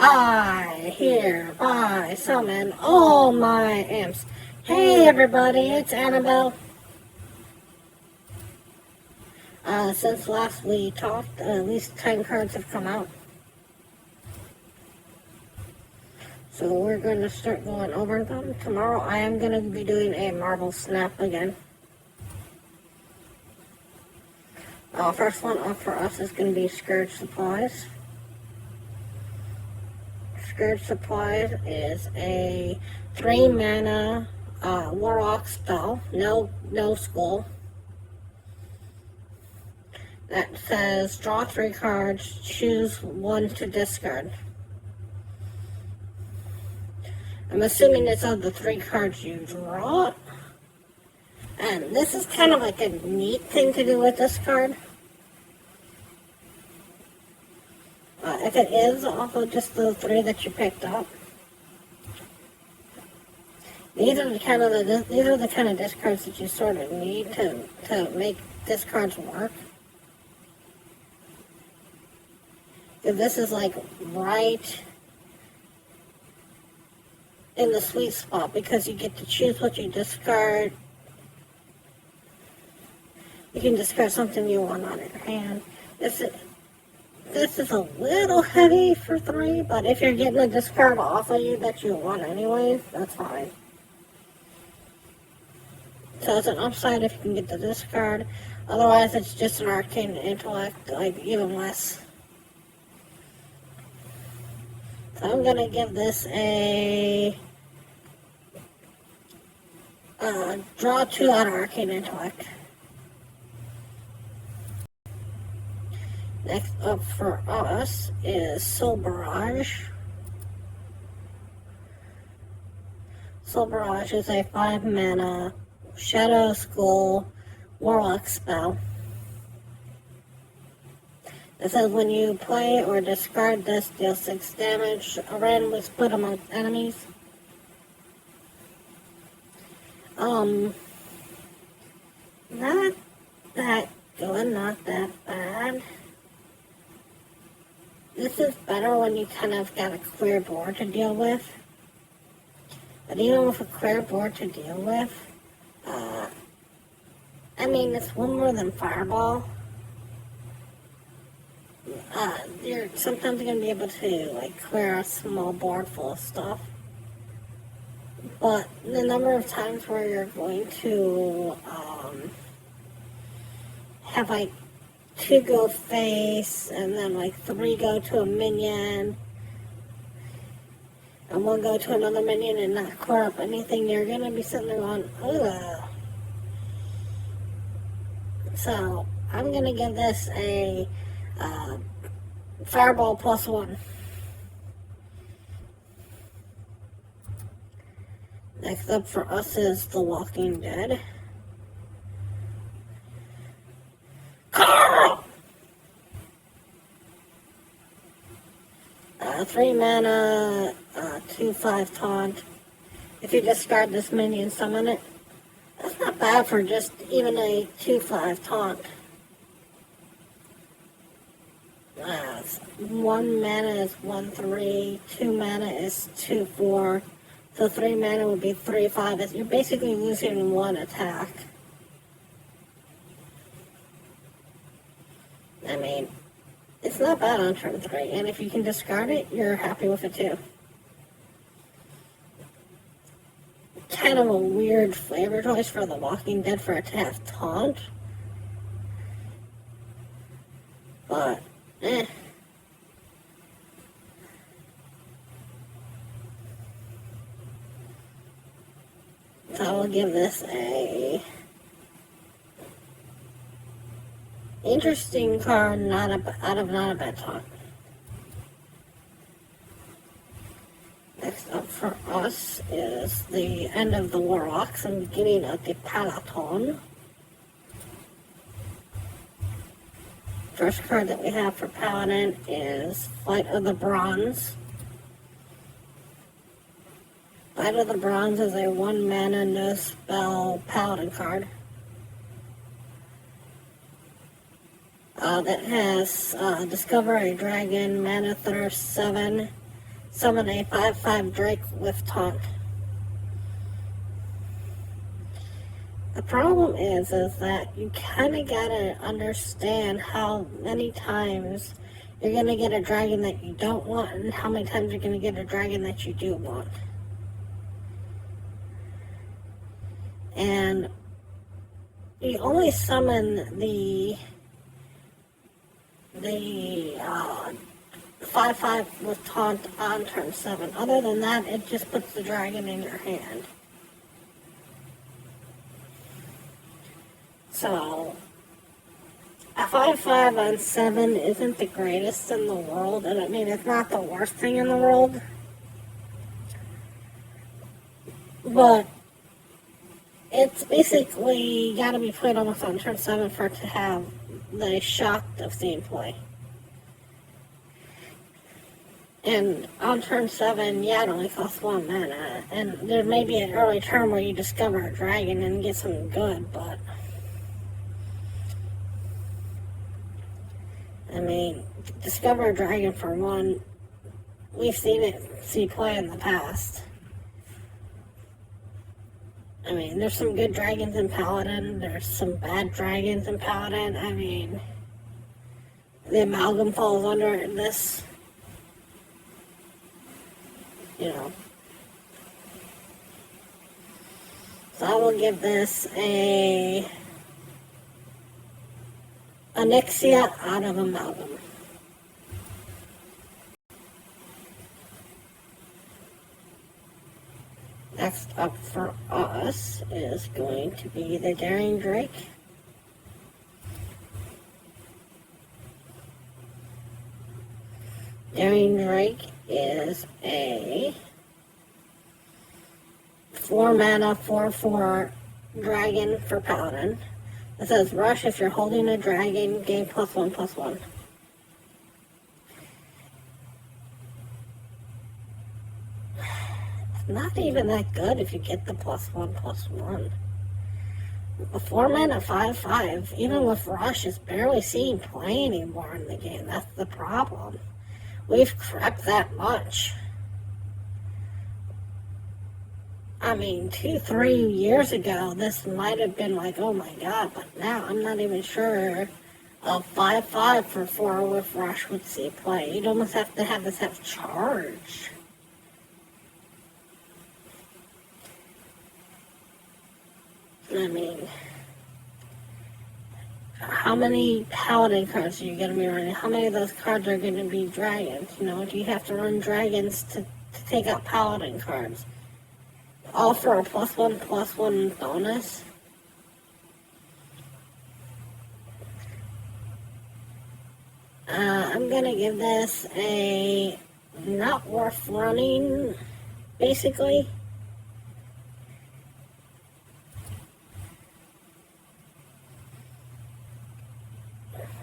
I hereby summon all my imps. Hey everybody, it's Annabelle. Since last we talked, at least 10 cards have come out. So we're going to start going over them. Tomorrow I am going to be doing a Marble Snap again. First one up for us is going to be Scourge Supplies. Scourge Supplies is a 3-mana Warlock spell, no skull. That says draw 3 cards, choose 1 to discard. I'm assuming it's of the 3 cards you draw. And this is kind of like a neat thing to do with this card. If it is off of just the 3 that you picked up. These are the kind of discards that you sort of need to make discards work. Because this is like right in the sweet spot because you get to choose what you discard. You can discard something you want on your hand. This is a little heavy for 3, but if you're getting a discard off of you that you want anyways, that's fine. So it's an upside if you can get the discard. Otherwise, it's just an arcane intellect, like even less. So I'm gonna give this a draw 2 out of arcane intellect. Next up for us is Soul Barrage. Soul Barrage is a 5-mana Shadow Skull Warlock spell. It says when you play or discard this, deal 6 damage, randomly split among enemies. Not that good, not that bad. This is better when you kind of got a clear board to deal with. But even with a clear board to deal with, I mean, it's one more than Fireball. You're sometimes going to be able to, like, clear a small board full of stuff. But the number of times where you're going to, have, like, 2 go face, and then, like, 3 go to a minion, and 1 go to another minion and not clear up anything, you're going to be sitting there going, ugh. So, I'm going to give this a Fireball +1. Next up for us is The Walking Dead. Carl! 3 mana, 2/5 taunt. If you discard this minion, summon it. That's not bad for just even a 2/5 taunt. 1 mana is 1/3, 2 mana is 2/4, so 3 mana would be 3/5. You're basically losing 1 attack. I mean, it's not bad on turn 3, and if you can discard it, you're happy with it too. Kind of a weird flavor choice for The Walking Dead for it to have taunt. But, So I will give this a interesting card, not a bad taunt. Next up for us is the end of the Warlocks and beginning of the Peloton. First card that we have for Paladin is Flight of the Bronze. Flight of the Bronze is a 1 mana no spell Paladin card. That has Discover a Dragon, Mana Thirst 7, summon a 5/5 Drake with taunt. The problem is that you kind of gotta understand how many times you're gonna get a dragon that you don't want and how many times you're gonna get a dragon that you do want. And you only summon the 5/5 with taunt on turn 7. Other than that, it just puts the dragon in your hand. So, a 5/5 on 7 isn't the greatest in the world, and I mean, it's not the worst thing in the world. But it's basically got to be played almost on turn 7 for it to have the shock of seeing play. And on turn 7, yeah, it only costs 1 mana, and there may be an early turn where you discover a dragon and get something good, but I mean, discover a dragon for 1, we've seen it see play in the past. I mean, there's some good dragons in Paladin, there's some bad dragons in Paladin. I mean, the Amalgam falls under this, you know. So I will give this a Onyxia out of Amalgam. Next up for us is going to be the Daring Drake. Daring Drake is a 4 mana 4/4 dragon for Paladin. It says rush if you're holding a dragon, gain +1/+1. Not even that good if you get the +1/+1. A 4 mana 5/5, even with rush, is barely seeing play anymore in the game. That's the problem. We've crept that much. I mean, 2-3 years ago, this might have been like, oh my god, but now I'm not even sure a 5/5 for 4 with rush would see play. You'd almost have to have this have charge. I mean, how many Paladin cards are you going to be running? How many of those cards are going to be dragons? You know, do you have to run dragons to take out Paladin cards? All for a +1/+1 bonus? I'm going to give this a not worth running, basically.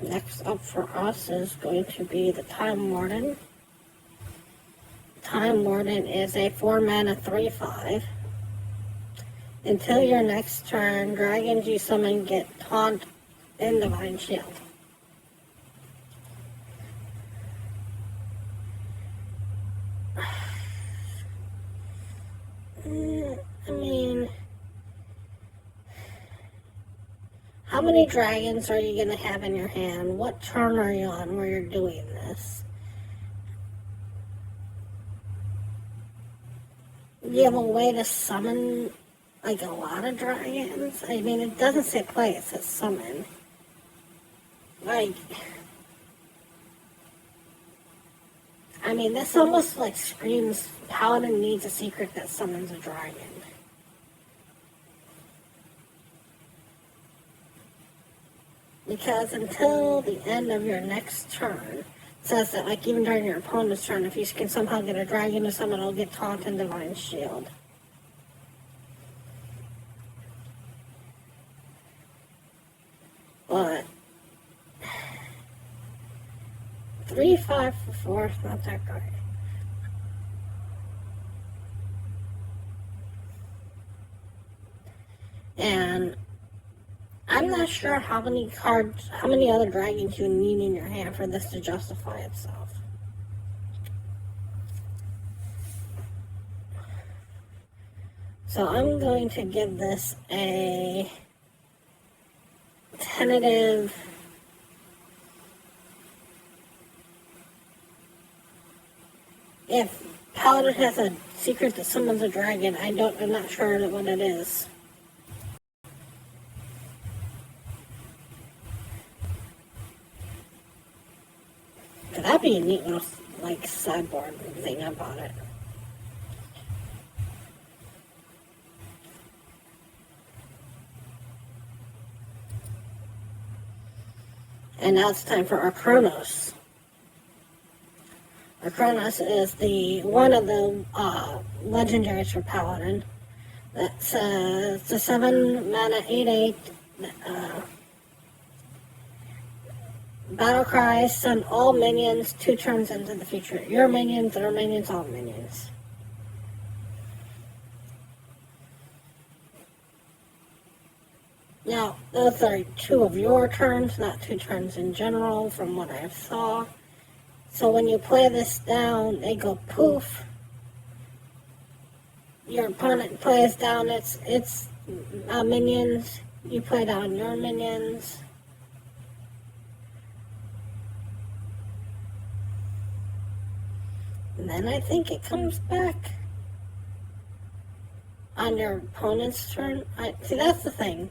Next up for us is going to be the Time Warden. Time Warden is a 4 mana 3/5. Until your next turn, dragons you summon get Taunt and Divine Shield. I mean, how many dragons are you going to have in your hand? What turn are you on where you're doing this? You have a way to summon, like, a lot of dragons? I mean, it doesn't say play, it says summon. Like, I mean, this almost, like, screams Paladin needs a secret that summons a dragon. Because until the end of your next turn, it says that, like, even during your opponent's turn, if you can somehow get a dragon to summon, it'll get Taunt and Divine Shield. But 3/5 for 4 is not that great. And I'm not sure how many cards, how many other dragons you need in your hand for this to justify itself. So I'm going to give this a tentative. If Paladin has a secret that summons a dragon, I'm not sure what it is. That'd be a neat little, like, sideboard thing about it. And now it's time for our Chronos. Our Chronos is one of the legendaries for Paladin. That's it's a 7 mana 8/8 battle cry. Send all minions 2 turns into the future. Your minions, their minions, all minions. Now, those are 2 of your turns, not 2 turns in general, from what I saw. So when you play this down, they go poof. Your opponent plays down its minions. You play down your minions. And then I think it comes back on your opponent's turn. See, that's the thing.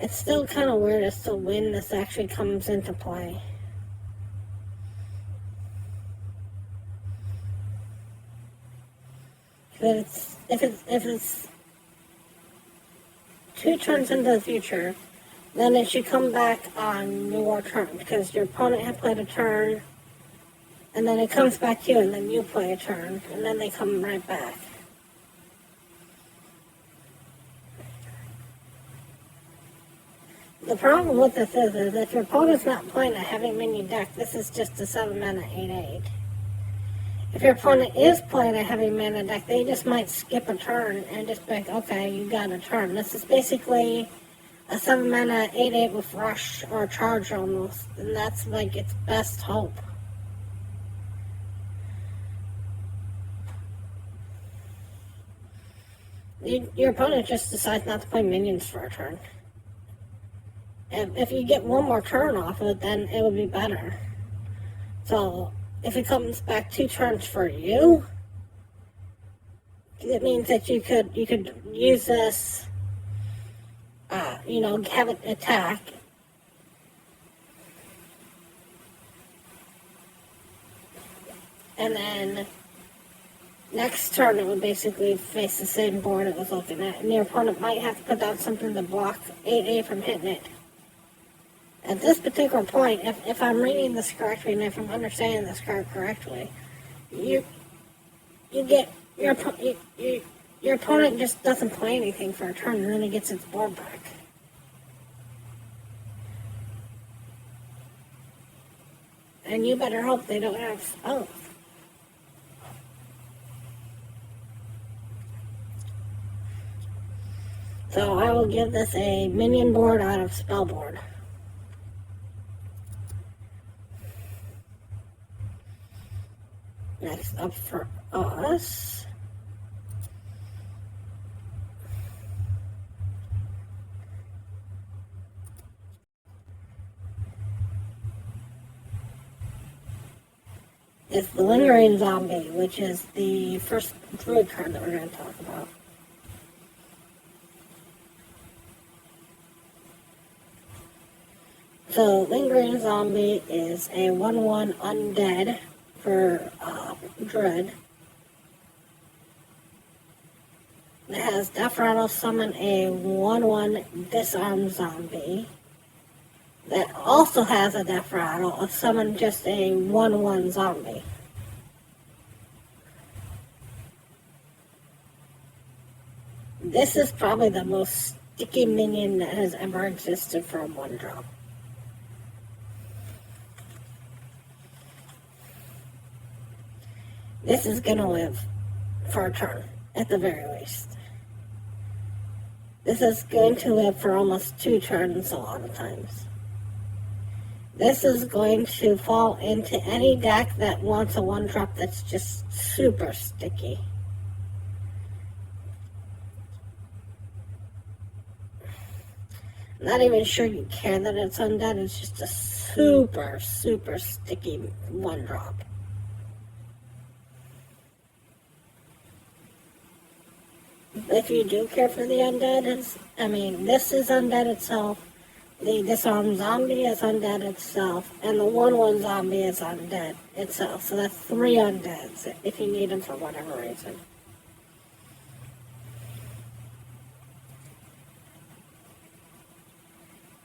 It's still kind of weird as to when this actually comes into play. If it's 2 turns into the future, then it should come back on your turn, because your opponent had played a turn, and then it comes back to you, and then you play a turn, and then they come right back. The problem with this is if your opponent's not playing a heavy minion deck, this is just a 7 mana 8/8. If your opponent is playing a heavy mana deck, they just might skip a turn and just be like, okay, you got a turn. This is basically a 7 mana 8/8 with rush or charge almost, and that's like its best hope. Your opponent just decides not to play minions for a turn. And if you get one more turn off of it, then it would be better. So if it comes back 2 turns for you, it means that you could use this, have it attack. And then next turn it would basically face the same board it was looking at. And your opponent might have to put down something to block 8/8 from hitting it. At this particular point, if I'm reading this correctly and if I'm understanding this card correctly, you get your opponent just doesn't play anything for a turn, and then he gets its board back. And you better hope they don't have spells. So I will give this a minion board out of spell board. Next up for us is the Lingering Zombie, which is the first druid card that we're going to talk about. So Lingering Zombie is a 1/1 undead for Dread. It has Death Rattle summon a 1/1 disarm zombie. That also has a Death Rattle of summon just a 1/1 zombie. This is probably the most sticky minion that has ever existed for a 1-drop. This is going to live for a turn, at the very least. This is going to live for almost 2 turns a lot of times. This is going to fall into any deck that wants a 1-drop that's just super sticky. Not even sure you care that it's undead. It's just a super, super sticky 1-drop. If you do care for the undead, this is undead itself. The disarmed zombie is undead itself, and the 1/1 zombie is undead itself. So that's 3 undeads if you need them for whatever reason.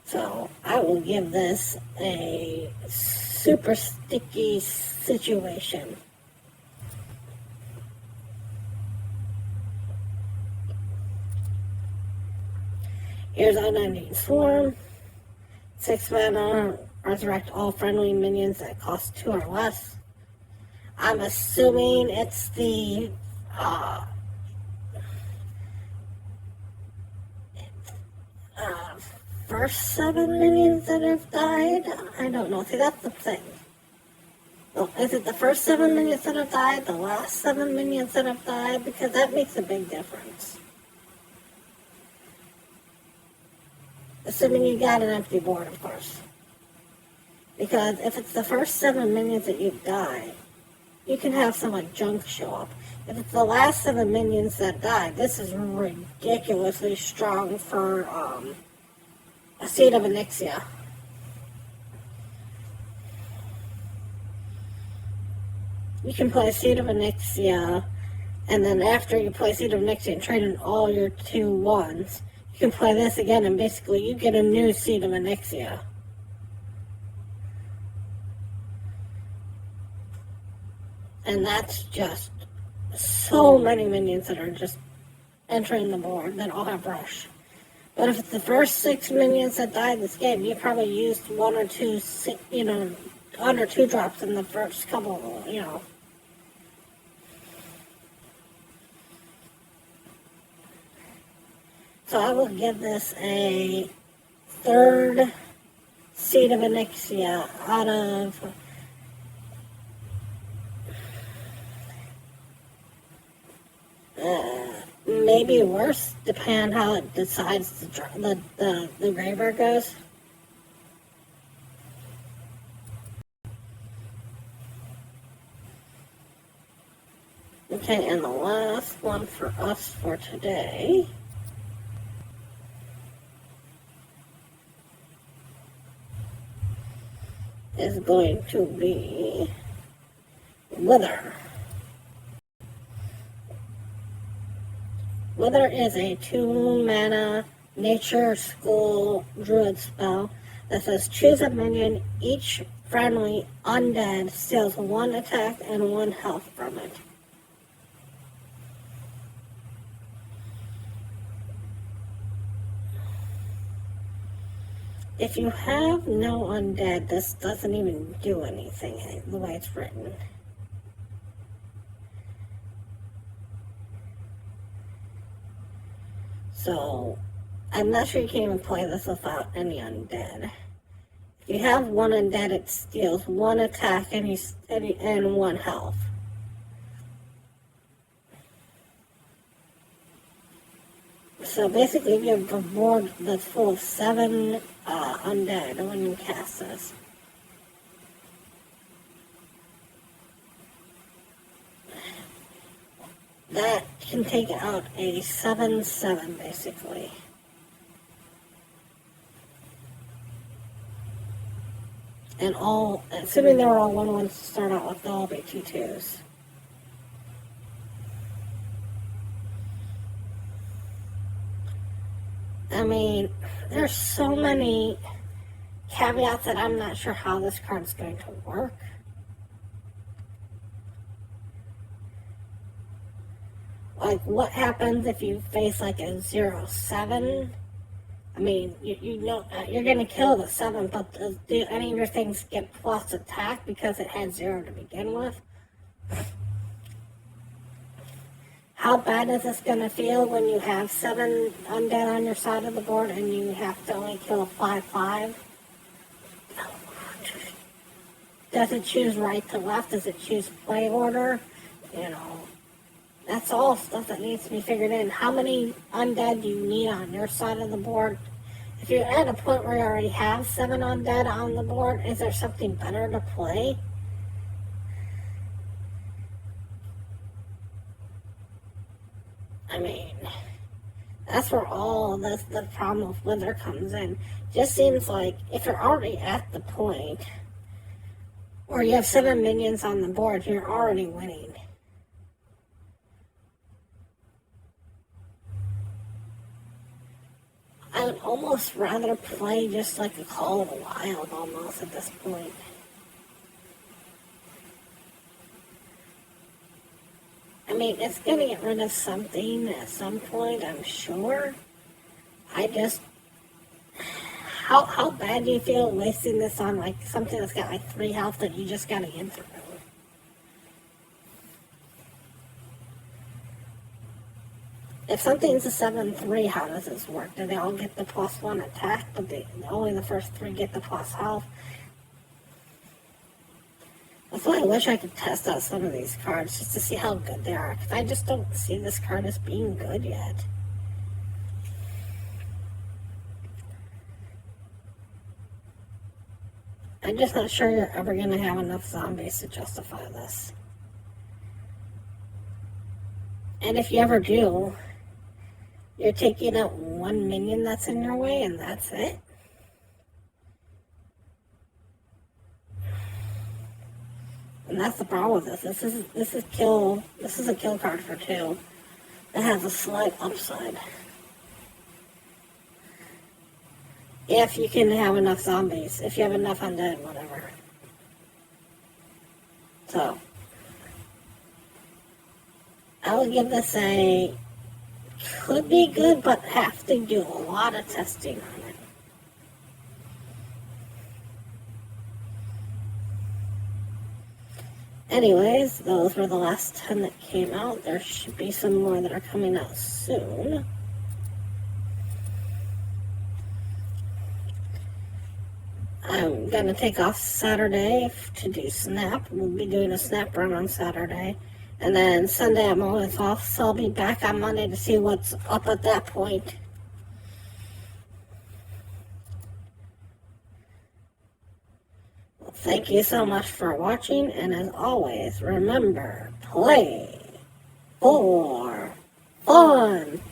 So I will give this a super sticky situation. Here's Unending Swarm. 6 mana, resurrect all friendly minions that cost 2 or less. I'm assuming it's the first 7 minions that have died. I don't know. See, that's the thing. Well, is it the first 7 minions that have died, the last 7 minions that have died? Because that makes a big difference. Assuming you got an empty board, of course. Because if it's the first 7 minions that you die, you can have some like junk show up. If it's the last 7 minions that die, this is ridiculously strong for a Seed of Onyxia. You can play Seed of Onyxia, and then after you play Seed of Onyxia and trade in all your 2/1s, you can play this again, and basically you get a new Seed of Onyxia. And that's just so many minions that are just entering the board that all have rush. But if it's the first 6 minions that died this game, you probably used 1 or 2, 1 or 2 drops in the first couple, So I will give this a 3rd Seed of Onyxia out of maybe worse, depending on how it decides the graveyard goes. Okay, and the last one for us for today is going to be Wither. Wither is a 2 mana nature school druid spell that says choose a minion, each friendly undead steals 1 attack and 1 health from it. If you have no undead, this doesn't even do anything the way it's written. So, I'm not sure you can even play this without any undead. If you have 1 undead, it steals 1 attack and 1 health. So basically, you have a board that's full of 7 undead when you cast this. That can take out a 7/7 basically. And assuming they're all 1/1s to start out with, they'll all be 2/2s. I mean, there's so many caveats that I'm not sure how this card's going to work. Like, what happens if you face like a 0/7? I mean, you know, you're going to kill the 7, but do any of your things get plus attack because it had 0 to begin with? How bad is this going to feel when you have 7 undead on your side of the board and you have to only kill a 5/5? Does it choose right to left? Does it choose play order? That's all stuff that needs to be figured in. How many undead do you need on your side of the board If you're at a point where you already have 7 undead on the board, is there something better to play? I mean, that's where all this, the problem with Wither comes in. Just seems like if you're already at the point where you have 7 minions on the board, you're already winning. I would almost rather play just like a Call of the Wild almost at this point. I mean, it's going to get rid of something at some point, I'm sure. I just... How bad do you feel wasting this on like something that's got like 3 health that you just got to get through? If something's a 7-3, how does this work? Do they all get the +1 attack, but only the first 3 get the plus health? That's why I wish I could test out some of these cards just to see how good they are, because I just don't see this card as being good yet. I'm just not sure you're ever going to have enough zombies to justify this. And if you ever do, you're taking out 1 minion that's in your way, and that's it. And that's the problem with this. This is a kill card for 2. It has a slight upside. If you can have enough zombies, if you have enough undead, whatever. So, I would give this a could be good, but have to do a lot of testing on it. Anyways, those were the last 10 that came out. There should be some more that are coming out soon. I'm going to take off Saturday to do Snap. We'll be doing a Snap run on Saturday. And then Sunday I'm always off, so I'll be back on Monday to see what's up at that point. Well, thank you so much for watching, and as always, remember, play for fun.